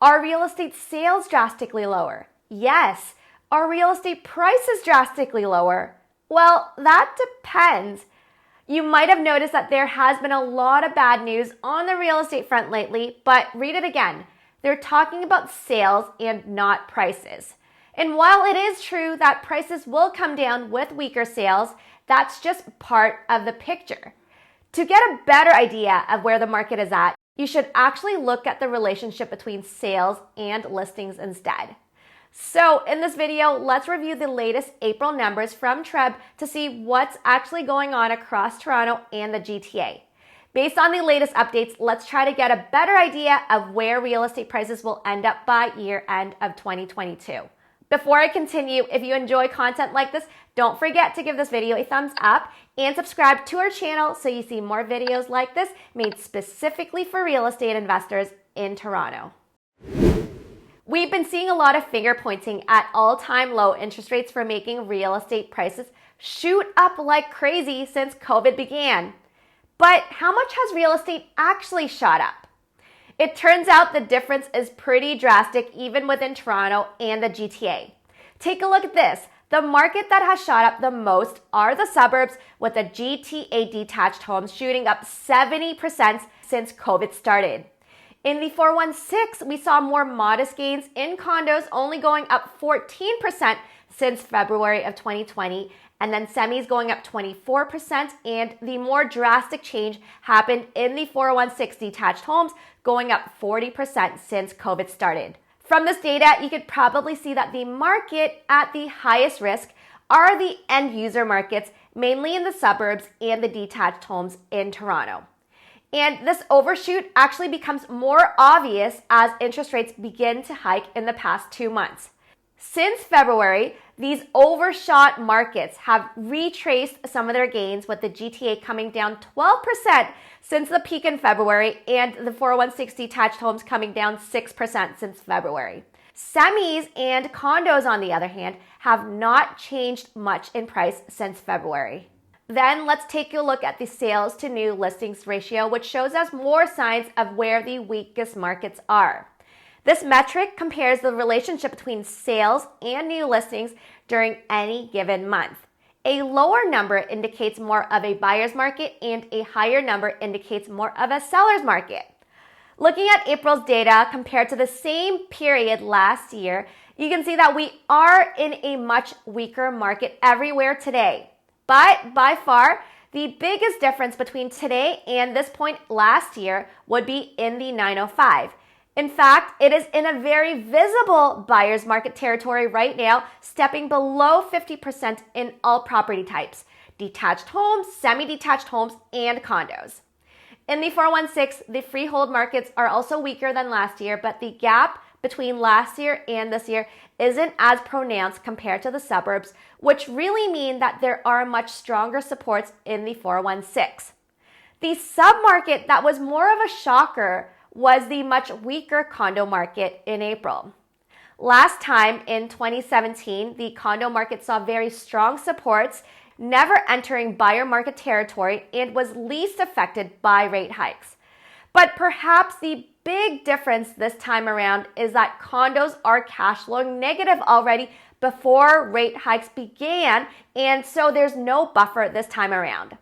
Are real estate sales drastically lower? Yes. Are real estate prices drastically lower? Well, that depends. You might have noticed that there has been a lot of bad news on the real estate front lately, but read it again. They're talking about sales and not prices. And while it is true that prices will come down with weaker sales, that's just part of the picture. To get a better idea of where the market is at, you should actually look at the relationship between sales and listings instead. So in this video, let's review the latest April numbers from TREB to see what's actually going on across Toronto and the GTA. Based on the latest updates, let's try to get a better idea of where real estate prices will end up by year end of 2022. Before I continue, if you enjoy content like this, don't forget to give this video a thumbs up and subscribe to our channel so you see more videos like this made specifically for real estate investors in Toronto. We've been seeing a lot of finger pointing at all-time low interest rates for making real estate prices shoot up like crazy since COVID began. But how much has real estate actually shot up? It turns out the difference is pretty drastic even within Toronto and the GTA. Take a look at this. The market that has shot up the most are the suburbs, with the GTA detached homes shooting up 70% since COVID started. In the 416, we saw more modest gains in condos, only going up 14% since February of 2020, and then semis going up 24%, and the more drastic change happened in the 416 detached homes, going up 40% since COVID started. From this data, you could probably see that the market at the highest risk are the end user markets, mainly in the suburbs and the detached homes in Toronto. And this overshoot actually becomes more obvious as interest rates begin to hike in the past 2 months. Since February, these overshot markets have retraced some of their gains, with the GTA coming down 12% since the peak in February and the 416 detached homes coming down 6% since February. Semis and condos, on the other hand, have not changed much in price since February. Then let's take a look at the sales to new listings ratio, which shows us more signs of where the weakest markets are. This metric compares the relationship between sales and new listings during any given month. A lower number indicates more of a buyer's market, and a higher number indicates more of a seller's market. Looking at April's data compared to the same period last year, you can see that we are in a much weaker market everywhere today. But by far, the biggest difference between today and this point last year would be in the 905. In fact, it is in a very visible buyer's market territory right now, stepping below 50% in all property types: detached homes, semi-detached homes, and condos. In the 416, the freehold markets are also weaker than last year, but the gap between last year and this year isn't as pronounced compared to the suburbs, which really mean that there are much stronger supports in the 416. The submarket that was more of a shocker was the much weaker condo market in April. Last time in 2017, the condo market saw very strong supports, never entering buyer market territory, and was least affected by rate hikes. But perhaps the big difference this time around is that condos are cash flowing negative already before rate hikes began, and so there's no buffer this time around.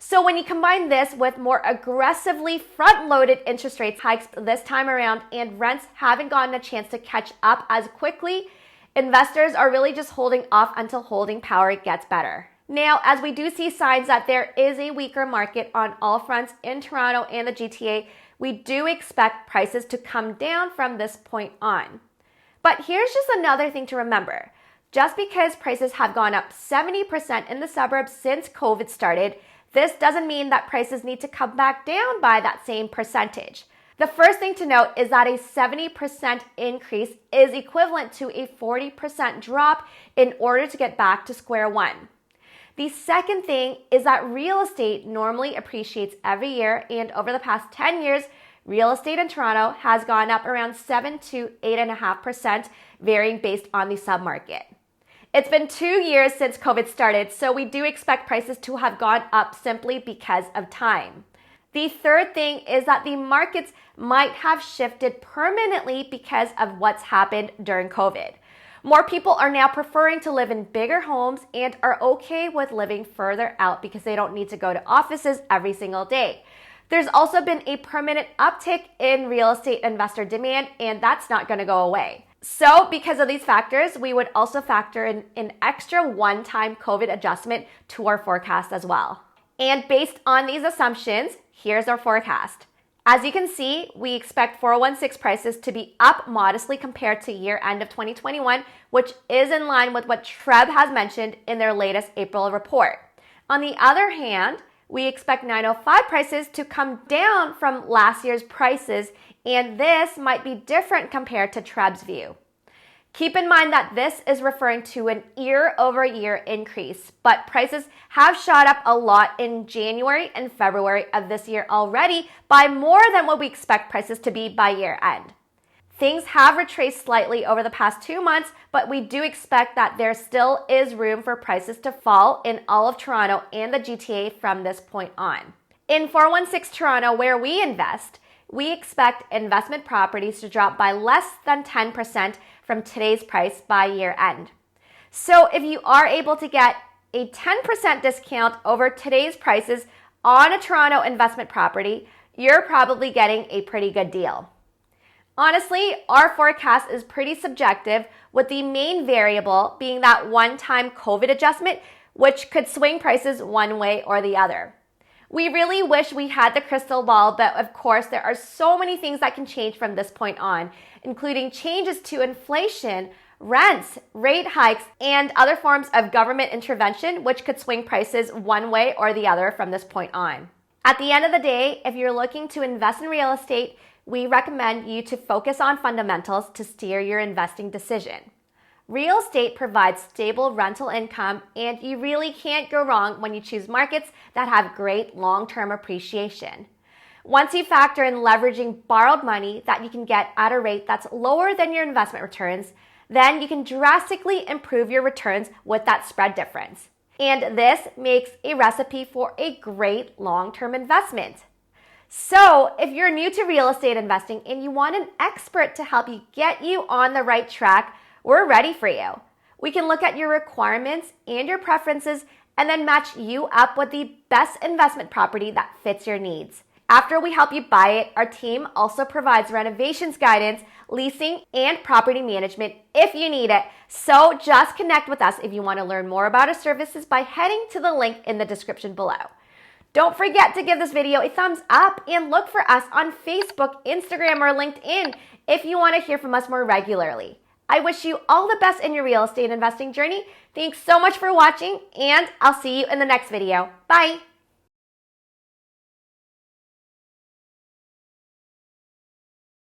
So when you combine this with more aggressively front-loaded interest rate hikes this time around, and rents haven't gotten a chance to catch up as quickly, investors are really just holding off until holding power gets better. Now, as we do see signs that there is a weaker market on all fronts in Toronto and the GTA, we do expect prices to come down from this point on. But here's just another thing to remember. Just because prices have gone up 70% in the suburbs since COVID started, this doesn't mean that prices need to come back down by that same percentage. The first thing to note is that a 70% increase is equivalent to a 40% drop in order to get back to square one. The second thing is that real estate normally appreciates every year, and over the past 10 years, real estate in Toronto has gone up around 7 to 8.5%, varying based on the submarket. It's been 2 years since COVID started, so we do expect prices to have gone up simply because of time. The third thing is that the markets might have shifted permanently because of what's happened during COVID. More people are now preferring to live in bigger homes and are okay with living further out because they don't need to go to offices every single day. There's also been a permanent uptick in real estate investor demand, and that's not going to go away. So because of these factors, we would also factor in an extra one-time COVID adjustment to our forecast as well. And based on these assumptions, here's our forecast. As you can see, we expect 401(k) prices to be up modestly compared to year end of 2021, which is in line with what TREB has mentioned in their latest April report. On the other hand, we expect 905 prices to come down from last year's prices, and this might be different compared to TREB's view. Keep in mind that this is referring to an year-over-year increase, but prices have shot up a lot in January and February of this year already by more than what we expect prices to be by year end. Things have retraced slightly over the past 2 months, but we do expect that there still is room for prices to fall in all of Toronto and the GTA from this point on. In 416 Toronto, where we invest, we expect investment properties to drop by less than 10% from today's price by year end. So if you are able to get a 10% discount over today's prices on a Toronto investment property, you're probably getting a pretty good deal. Honestly, our forecast is pretty subjective, with the main variable being that one-time COVID adjustment, which could swing prices one way or the other. We really wish we had the crystal ball, but of course there are so many things that can change from this point on, including changes to inflation, rents, rate hikes, and other forms of government intervention, which could swing prices one way or the other from this point on. At the end of the day, if you're looking to invest in real estate, we recommend you to focus on fundamentals to steer your investing decision. Real estate provides stable rental income, and you really can't go wrong when you choose markets that have great long-term appreciation. Once you factor in leveraging borrowed money that you can get at a rate that's lower than your investment returns, then you can drastically improve your returns with that spread difference. And this makes a recipe for a great long-term investment. So if you're new to real estate investing and you want an expert to help you get you on the right track, we're ready for you. We can look at your requirements and your preferences and then match you up with the best investment property that fits your needs. After we help you buy it, our team also provides renovations guidance, leasing, and property management if you need it. So just connect with us if you want to learn more about our services by heading to the link in the description below. Don't forget to give this video a thumbs up and look for us on Facebook, Instagram, or LinkedIn if you want to hear from us more regularly. I wish you all the best in your real estate investing journey. Thanks so much for watching, and I'll see you in the next video. Bye.